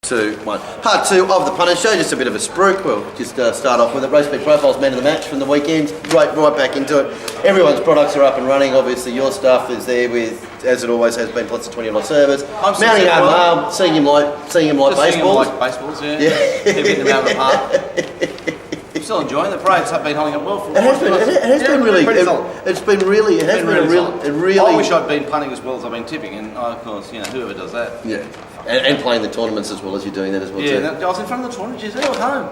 2-1. Part 2 of the Punters Show, just a bit of a spruik. We'll just start off with it. Roast beef profiles, man of the match from the weekend. Right back into it. Everyone's products are up and running. Obviously, your stuff is there with, as it always has been, plus the $20 service. Mounting arm, seeing him like baseballs. Seeing him like baseballs, yeah. Hitting them out of the park. I'm still enjoying the parades. Have been holding up well for. It has been really. It's been really. It has been a really. I wish I'd been punting as well as I've been tipping, and of course, whoever does that. Yeah. And playing the tournaments as well as you're doing that as well. Yeah, too. I was in front of the tournament. I was home.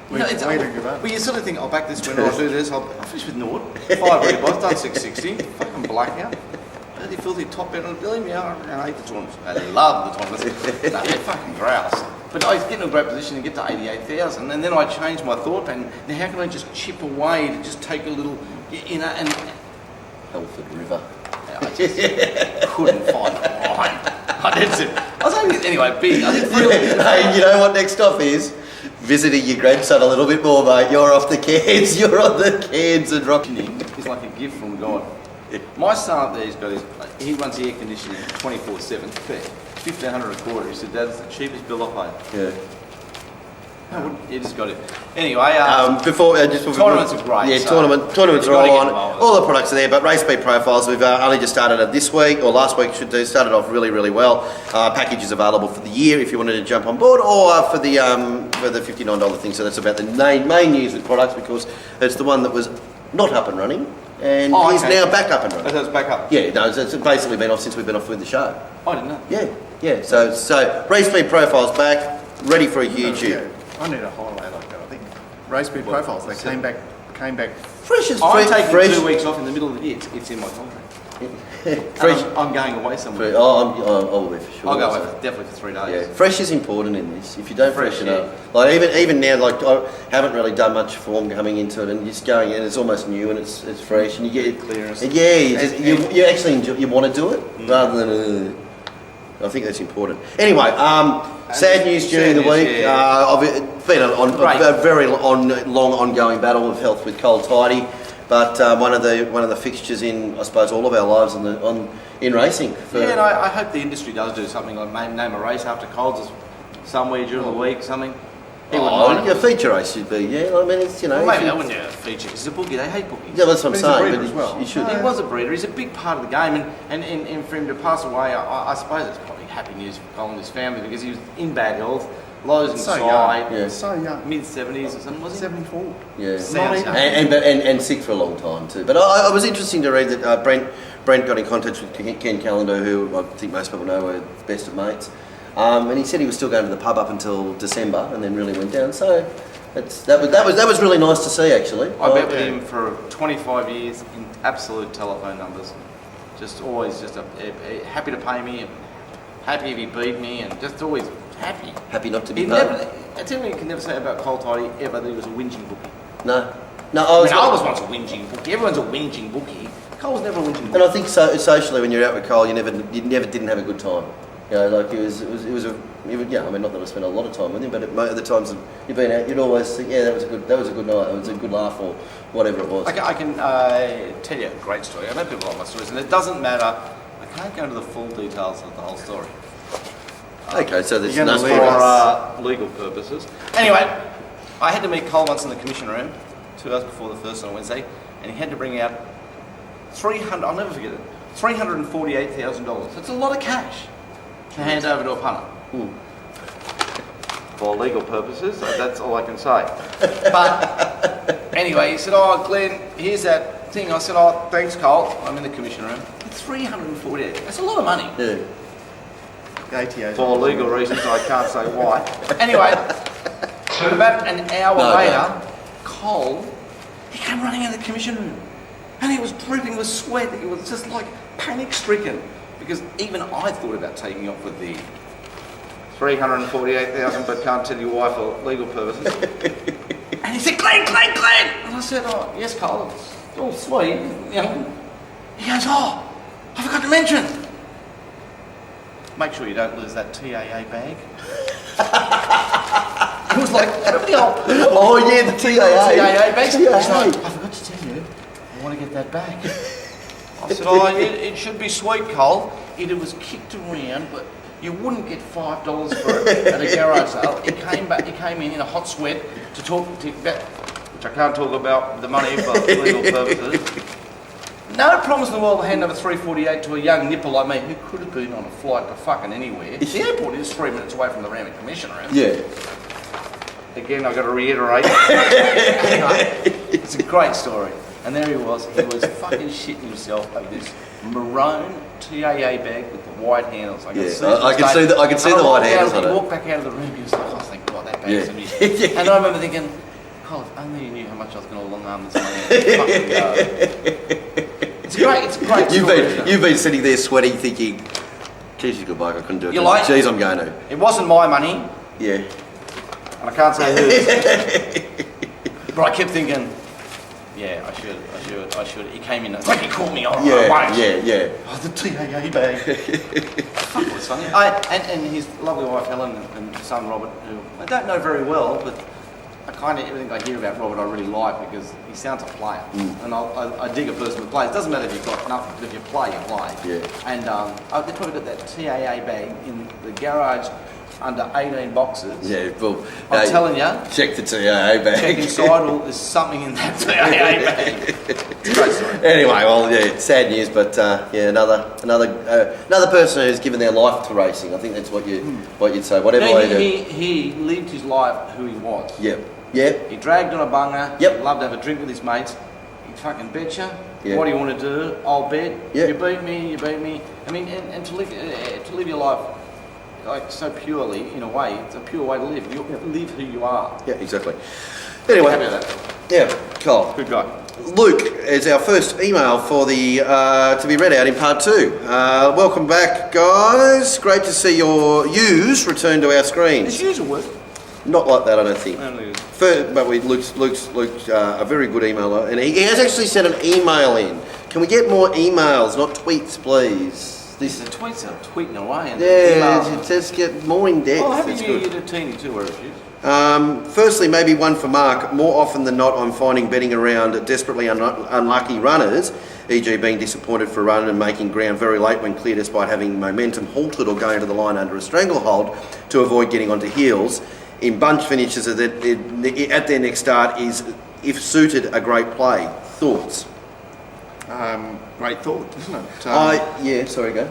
Well, you sort of think, I'll back this winner, I'll do this, I'll finish with Nord. 5 rebounds, done 660, fucking blackout. Bloody filthy top bet on believe me, I hate the tournaments. I love the tournaments. No, they're fucking grouse. But I was getting in a great position to get to 88,000, and then I changed my thought pattern. Now, how can I just chip away to just take a little, and Helford River. I just couldn't find the line. I was only, anyway, big. I didn't feel it. Hey, you know what next stop is? Visiting your grandson a little bit more, mate. You're off the cans. You're on the cans and rocking. It's like a gift from God. My son up there, he runs the air conditioning 24/7. $1,500 a quarter. He said, "Dad, it's the cheapest bill I paid." Yeah. You just got it. Anyway, tournaments are great. Yeah, so tournaments are all on. All the products are there, but race beat profiles, we've only just started it this week, or last week started off really, really well. Package is available for the year if you wanted to jump on board, or for the $59 thing. So that's about the main news with products, because it's the one that was not up and running, and is now back up and running. So it's back up? Yeah, no, it's basically been off since we've been off with the show. I didn't know. Yeah. So race beat profiles back, ready for a huge year. I need a holiday like that. I think race beat profiles. They came back fresh as I'm fresh. taking 2 weeks off in the middle of the year. It's in my contract. Fresh. I'm going away somewhere. I'll be for sure. I'll go away definitely for 3 days. Yeah, fresh is important in this. If you don't freshen up, like even now, like I haven't really done much form coming into it, and just going in, it's almost new and it's fresh, and you get clearance. Yeah, you actually enjoy, you want to do it rather than. I think that's important. Anyway, sad news during the week. It's been a very long ongoing battle of health with Cole Tidy, but one of the fixtures in, I suppose, all of our lives in racing. And I hope the industry does do something like name a race after Cole's somewhere during the week, something. Your feature race should be, I mean, it's, Well, maybe that wouldn't be a feature, because he's a bookie, they hate bookies. Yeah, that's what I'm saying. But as well. You should. He was a breeder, he's a big part of the game, and for him to pass away, I suppose it's probably happy news for Cole and his family, because he was in bad health, lows inside, so young. mid-70s or something, was he? 74. Yeah, Sounds young. and sick for a long time too. But it was interesting to read that Brent got in contact with Ken Callender, who I think most people know are best of mates. And he said he was still going to the pub up until December, and then really went down. So that was really nice to see, actually. I bet with him for 25 years in absolute telephone numbers. Just always happy to pay me, and happy if he beat me, and just always happy. Happy not to be paid. I tell you, you can never say about Cole Tidy ever that he was a whinging bookie. No. I was once a whinging bookie. Everyone's a whinging bookie. Cole was never a whinging bookie. And I think socially, when you're out with Cole, you never didn't have a good time. Like it was I mean, not that I spent a lot of time with him, but at the times you've been out, you'd always think, that was a good night, it was a good laugh, or whatever it was. I can tell you a great story. I know people like my stories, and it doesn't matter. I can't go into the full details of the whole story. Okay, so there's no for legal purposes. Anyway, I had to meet Cole once in the commission room, 2 hours before the first on Wednesday, and he had to bring out I'll never forget it, $348,000. That's a lot of cash to hand over to a punter. For legal purposes, that's all I can say. But anyway, he said, Glenn, here's that thing. I said, thanks, Cole. I'm in the commission room. It's $348. That's a lot of money. Yeah. ATA. For legal reasons, I can't say why. Anyway, about an hour later, Cole, he came running in the commission room. And he was dripping with sweat. He was just like panic-stricken. Because even I thought about taking off with the $348,000, but can't tell you why for legal purposes. And he said, Glenn! And I said, yes, Cole, it's all sweet. He goes, I forgot to mention. Make sure you don't lose that TAA bag. It was like, the TAA bag. He's like, I forgot to tell you, I want to get that back. I said, it should be sweet, Cole. It was kicked around, but You wouldn't get $5 for it at a garage sale. He came in a hot sweat to talk to about, which I can't talk about the money for legal purposes. No promise in the world to hand over 348 to a young nipper like me who could have been on a flight to fucking anywhere. The airport is 3 minutes away from the Ramming Commissioner. Yeah. Again, I've got to reiterate. Anyway, it's a great story. And there he was fucking shitting himself over this maroon TAA bag with the white handles. I can see the white handles on it. He walked back out of the room, he was like, oh, thank God, that bag's amazing. And I remember thinking, God, if only you knew how much I was going to long arm this man. It's a great story. You've been sitting there sweating thinking, geez, you good bloke, I couldn't do it. You're like, geez, I'm going to. It wasn't my money. Yeah. And I can't say whose. But I kept thinking, yeah, I should. He came in, it's like he called me on. Yeah. Oh, the TAA bag. Fuck, it was funny. And his lovely wife Helen and son Robert, who I don't know very well, but everything I hear about Robert I really like because he sounds a player. And I dig a person who plays. It doesn't matter if you've got nothing, but if you play, you play. Yeah. And they probably got that TAA bag in the garage under 18 boxes. Yeah, well, I'm telling you. Check the TAA bag. Check inside, there's something in that TAA bag. It's a great story. Anyway, well, yeah, sad news, but another person who's given their life to racing. I think that's what you'd say. Whatever he lived his life who he was. Yep. He dragged on a bunga. Yep. He loved to have a drink with his mates. He'd fucking betcha. Yep. What do you want to do? I'll bet. Yep. You beat me. I mean, and to live your life like so purely, in a way, it's a pure way to live. You live who you are. Yeah, exactly. Anyway, Happy about that. Yeah, Cole. Good guy. Luke is our first email for the to be read out in part 2. Welcome back, guys. Great to see your views return to our screens. His views will work. Not like that, I don't think. Only Luke's a very good emailer, and he has actually sent an email in. Can we get more emails, not tweets, please? The tweets are tweeting away. And it says get more in depth. Oh, happy New Year to Teeny too, wherever she is. Firstly, maybe one for Mark. More often than not, I'm finding betting around desperately unlucky runners, e.g. being disappointed for a run and making ground very late when clear despite having momentum halted or going to the line under a stranglehold to avoid getting onto heels. In bunch finishes at their next start is, if suited, a great play. Thoughts? Great thought, isn't it? Yeah, sorry, go.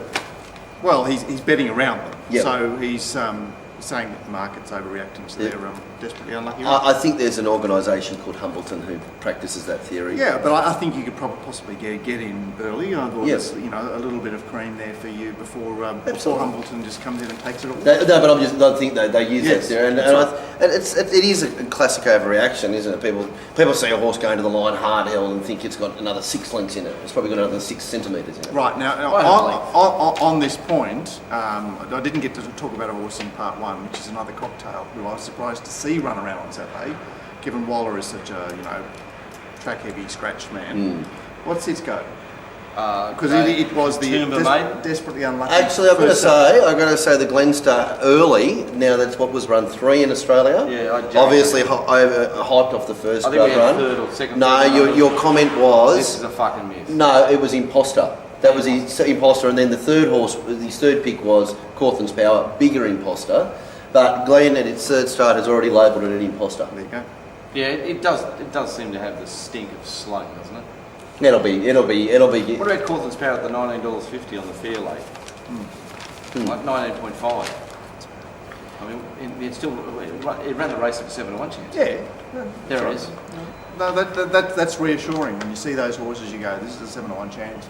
Well, he's betting around them. Yep. So he's saying that the market's overreacting to their desperately unlucky. I think there's an organisation called Humbleton who practices that theory. Yeah, but I think you could possibly get in early. I thought Yes. there's, a little bit of cream there for you before Humbleton just comes in and takes it all. No, but I think they use that theory, and it is a classic overreaction, isn't it? People see a horse going to the line hard hill and think it's got another 6 lengths in it. It's probably got another 6 centimetres in it. Right, now on this point, I didn't get to talk about a horse in part 1, which is another cocktail, who I was surprised to see run around on Saturday, given Waller is such a, track-heavy, scratch man. What's his go? Because it was the desperately unlucky. Actually, I've got to say the Glenstar early. Now that's what was run 3 in Australia. Yeah, obviously hyped off the first I think we had run. third or second. No, your comment was this is a fucking miss. No, it was Imposter. That was his Imposter, and then the third horse, his third pick was Cawthon's Power, bigger Imposter. But Glen at its third start has already labelled it an Imposter. There you go. Yeah, it does seem to have the stink of slung, doesn't it? It'll be. What about Cawthon's Power at the $19.50 on the fair late? Like 19.5. I mean, it ran the race at a 7-1 chance. Yeah. There it is. No, that's reassuring when you see those horses. You go, this is a 7-1 chance.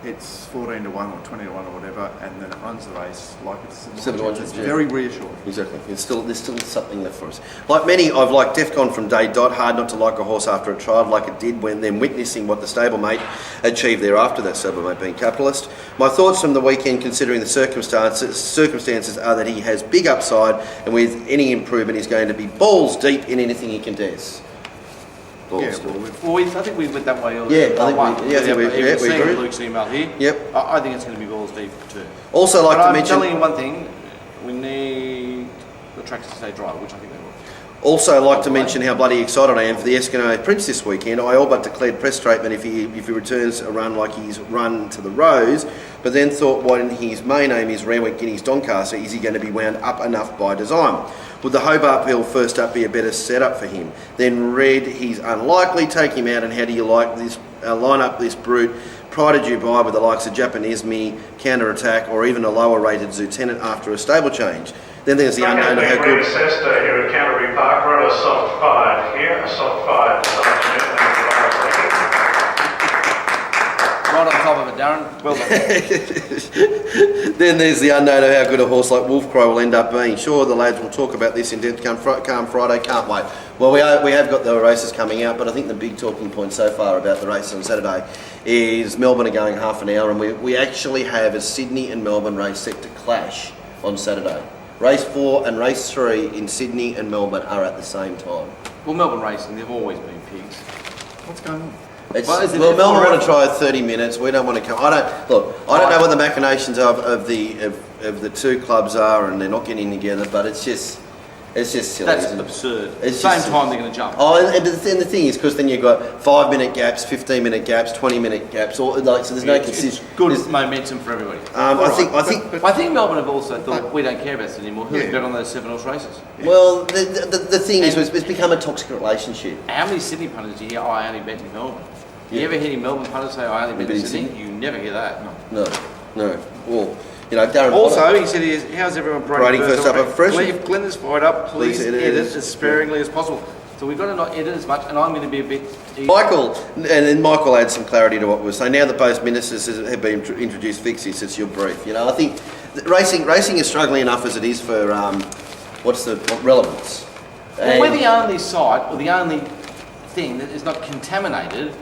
It's 14-1 or 20-1 or whatever, and then it runs the race like it's 7-1 chance. It's very reassuring. Exactly. There's still something left for us. Like many, I've liked Defcon from day dot. Hard not to like a horse after a trial like it did when then witnessing what the stablemate achieved thereafter, that stablemate being Capitalist. My thoughts from the weekend, considering the circumstances are that he has big upside, and with any improvement he's going to be balls deep in anything he contests. I think we went that way earlier. Yeah, I think we agree. Luke's email here. Yep. I think it's going to be balls deep too. Also, like to mention. I'm telling you one thing: we need the tracks to stay dry, which I think they will. Also, like to mention how bloody excited I am for the Eskimo Prince this weekend. I all but declared press statement if he returns a run like he's run to the Rose, but then thought, when his main aim is Randwick Guineas Doncaster, is he going to be wound up enough by design? Would the Hobart Hill first up be a better setup for him? Then Red, he's unlikely, take him out, and how do you like this, line up this brute prior to Dubai with the likes of Japanesmi, counter-attack, or even a lower rated Lieutenant after a stable change? Then there's the unknown of how good... Reassessed here at Canterbury Park. We're on a soft 5 here, a soft 5 this afternoon. Right on top of it, Darren. Well done. Then there's the unknown of how good a horse like Wolf Crow will end up being. Sure, the lads will talk about this in depth come Friday. Can't wait. Well, we have got the races coming out, but I think the big talking point so far about the race on Saturday is Melbourne are going half an hour, and we actually have a Sydney and Melbourne race set to clash on Saturday. Race 4 and race 3 in Sydney and Melbourne are at the same time. Well, Melbourne racing, they've always been pigs. What's going on? Melbourne want to try 30 minutes. We don't want to come. I don't know what the machinations of the two clubs are, and they're not getting together. But it's just silly. That's isn't it? absurd. At the It's same just- time, they're going to jump. Oh, and the thing is, because then you've got 5-minute gaps, 15-minute gaps, 20-minute gaps, so there's no It's consistency. good momentum for everybody. I think. I think Melbourne have also thought, we don't care about Sydney anymore. Who's bet on those 7 horse races? Well, the thing is, it's become a toxic relationship. How many Sydney punters do you hear, I only bet in Melbourne? You ever hear any Melbourne punters say, I only bet in Sydney? You never hear that. No. Well, Darren. Also, Potter, he said, how's everyone Grading first up at fresh? If Glenn is fired up, please Please edit edit as sparingly as possible. So we've got to not edit as much, and I'm going to be a bit... Michael, and then Michael adds some clarity to what we were saying. Now the post ministers have been introduced, fix this, it's your brief. I think that racing is struggling enough as it is for relevance. Well, we're the only site, or the only thing that is not contaminated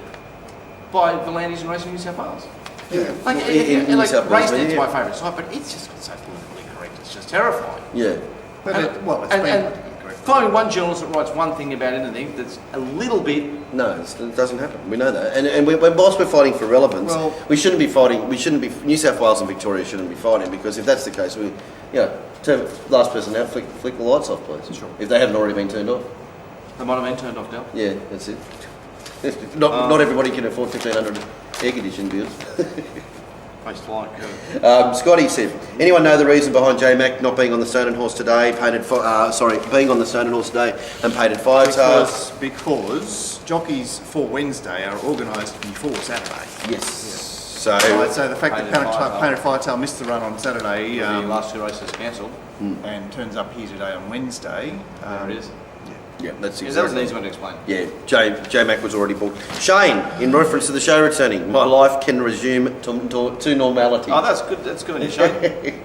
by Volandes and Racing New South Wales. Yeah. Like, In New South Wales, RaceNet's yeah. my favourite site, but it's just got so politically correct, it's just terrifying. Yeah. But it's been And finding one journalist that writes one thing about anything that's a little bit... No, it doesn't happen. We know that. And whilst we're fighting for relevance, Well- we shouldn't be fighting. New South Wales and Victoria shouldn't be fighting, because if that's the case, last person out, flick the lights off, please. Sure. If they haven't already been turned off. They might have been turned off, Del. Yeah, that's it. Not everybody can afford 1,500 air conditioned bills. Based like... Scotty said, anyone know the reason behind J-Mac not being on the Stonen horse today, being on the Stonen horse today and painted fire tails? Because jockeys for Wednesday are organised before Saturday. Yes. So, Right, so the fact that Painted Firetail. Painted Firetail missed the run on Saturday The last 2 races cancelled. and turns up here today on Wednesday. There it is. yeah, that's Yeah, that was an exactly. easy one to explain. Yeah, J-Mac was already booked. Shane, in reference to the show returning, my life can resume to normality. Oh, that's good. That's good on you, Shane.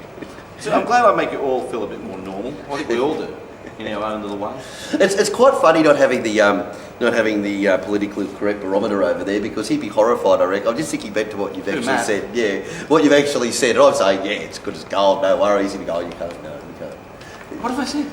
So I'm glad I make it all feel a bit more normal. I think we all do, in our own little way. It's quite funny not having the politically correct barometer over there, because he'd be horrified, I reckon. I'm just thinking back to what you've actually Matt? said. Yeah, what you've actually said. And I'm saying, yeah, it's good as gold, no worries. He'd be going, you can't, no, you can't. What have I said?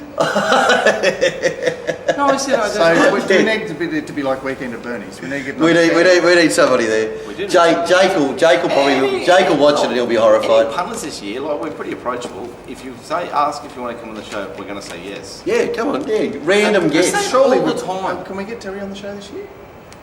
No, I said I So don't. we need to be like Weekend at Bernie's. We need to get We need somebody there. We do. Jake will watch it and he'll be horrified. Any punters this year, like, we're pretty approachable. If you ask if you want to come on the show, we're going to say yes. Yeah, come on, yeah, random guests. Surely all the time. Can we get Terry on the show this year?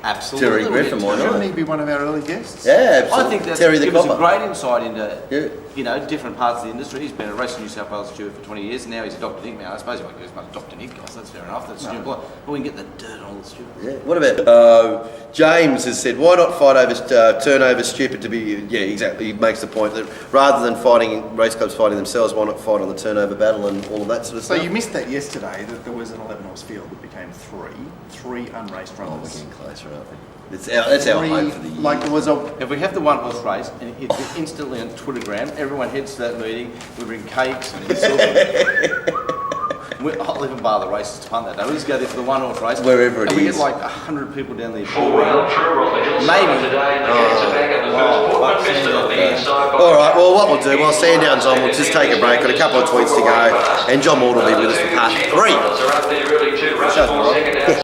Absolutely. Terry Griffin, why not? Shouldn't he be one of our early guests? Yeah, absolutely. I think that's Terry the give us a Copper. great insight into, different parts of the industry. He's been a racing New South Wales steward for 20 years, and now he's a Dr. Nick now. I suppose he won't get as much Dr. Nick guys, that's fair enough, that's stupid. But we can get the dirt on all the stewards. Yeah. What about James has said, why not fight over turnover stupid to be... Yeah, exactly. He makes the point that rather than fighting race clubs fighting themselves, why not fight on the turnover battle and all of that sort of So stuff? you missed that yesterday, that there was an 11 horse field that became three unraced Oh, we're runners. getting closer, aren't we? That's our hope for the year. Like there was a If we have the one horse race and it's instantly on Twittergram, everyone heads to that meeting, we bring cakes and I'll even bar the races to punt that day. We just go there for the one horse race. Wherever it and we is. get like 100 people down there. Full round through on the hillside Maybe. today, and the gates are back in the first footman, missed it on the inside. All right, well, what we'll do, while Sandown's on, we'll just take a break. Got a couple of tweets to go, and John Ward will be with us for part 3. Are up there really too. Rushmore second out.